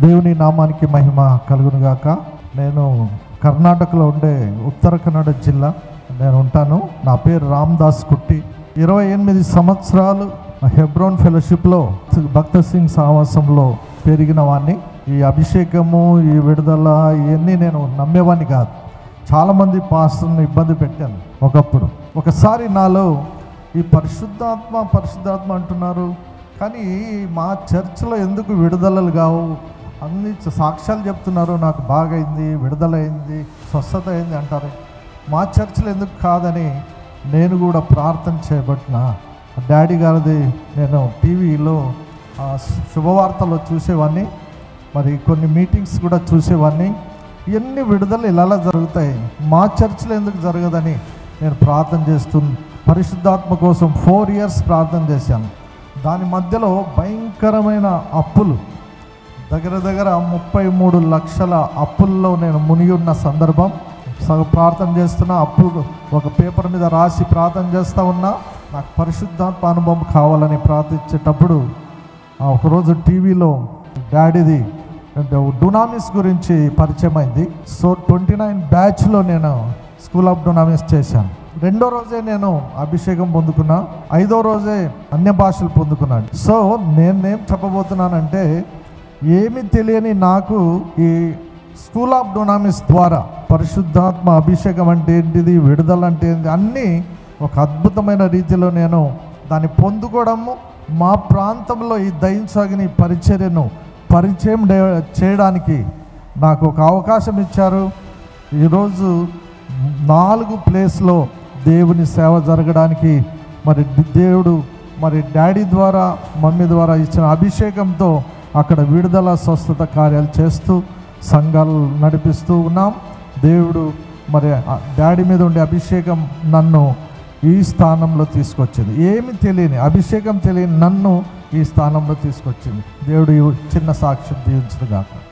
దేవుని నామానికి మహిమ కలుగునుగాక. నేను కర్ణాటకలో ఉండే ఉత్తర కన్నడ జిల్లా నేను ఉంటాను. నా పేరు రామ్దాస్ కుట్టి. 28 సంవత్సరాలు హెబ్రోన్ ఫెలోషిప్లో భక్త సింగ్ సహవాసంలో పెరిగిన వాడిని. ఈ అభిషేకము, ఈ విడుదల ఇవన్నీ నేను నమ్మేవాడిని కాదు. చాలామంది పాస్టర్ని ఇబ్బంది పెట్టాను ఒకప్పుడు. ఒకసారి నాలో ఈ పరిశుద్ధాత్మ అంటున్నారు, కానీ మా చర్చిలో ఎందుకు విడుదలలు కావు? అన్ని సాక్ష్యాలు చెప్తున్నారు, నాకు బాగైంది, విడుదలైంది, స్వస్థత అయింది అంటారు. మా చర్చిలో ఎందుకు కాదని నేను కూడా ప్రార్థన చేయబట్టిన డాడీ గారిది నేను టీవీలో శుభవార్తలో చూసేవాడిని, మరి కొన్ని మీటింగ్స్ కూడా చూసేవాడిని. ఇవన్నీ విడుదల ఇలా జరుగుతాయి, మా చర్చిలో ఎందుకు జరగదని నేను ప్రార్థన పరిశుద్ధాత్మ కోసం 4 years ప్రార్థన చేశాను. దాని మధ్యలో భయంకరమైన అప్పులు, దగ్గర 33 లక్షల అప్పుల్లో నేను మునిగి ఉన్న సందర్భం. ప్రార్థన చేస్తున్నా, అప్పులు ఒక పేపర్ మీద రాసి ప్రార్థన చేస్తూ ఉన్నా. నాకు పరిశుద్ధాత్మ అనుభవం కావాలని ప్రార్థించేటప్పుడు ఒకరోజు టీవీలో డాడీది డునామిస్ గురించి పరిచయం అయింది. సో 29 బ్యాచ్లో నేను స్కూల్ ఆఫ్ డునామిస్ చేశాను. 2వ రోజే నేను అభిషేకం పొందుకున్నా, 5వ రోజే అన్య భాషలు పొందుకున్నాను. సో నేనేం చెప్పబోతున్నానంటే, ఏమి తెలియని నాకు ఈ స్కూల్ ఆఫ్ డునామిస్ ద్వారా పరిశుద్ధాత్మ అభిషేకం అంటే ఏంటిది, విడుదల అంటే ఏంటి, అన్నీ ఒక అద్భుతమైన రీతిలో నేను దాన్ని పొందుకోవడము, మా ప్రాంతంలో ఈ దైవసాగిని పరిచయం చేయడానికి నాకు ఒక అవకాశం ఇచ్చారు. ఈరోజు 4 ప్లేస్లో దేవుని సేవ జరగడానికి మరి దేవుడు మరి డాడీ ద్వారా మమ్మీ ద్వారా ఇచ్చిన అభిషేకంతో అక్కడ విడుదల స్వస్థత కార్యాలు చేస్తూ సంఘాలు నడిపిస్తూ ఉన్నాం. దేవుడు మరి డాడీ మీద ఉండే అభిషేకం నన్ను ఈ స్థానంలో తీసుకొచ్చింది. ఏమి తెలియని అభిషేకం తెలియని నన్ను ఈ స్థానంలో తీసుకొచ్చింది. దేవుడు చిన్న సాక్ష్యం దీవించుగాక.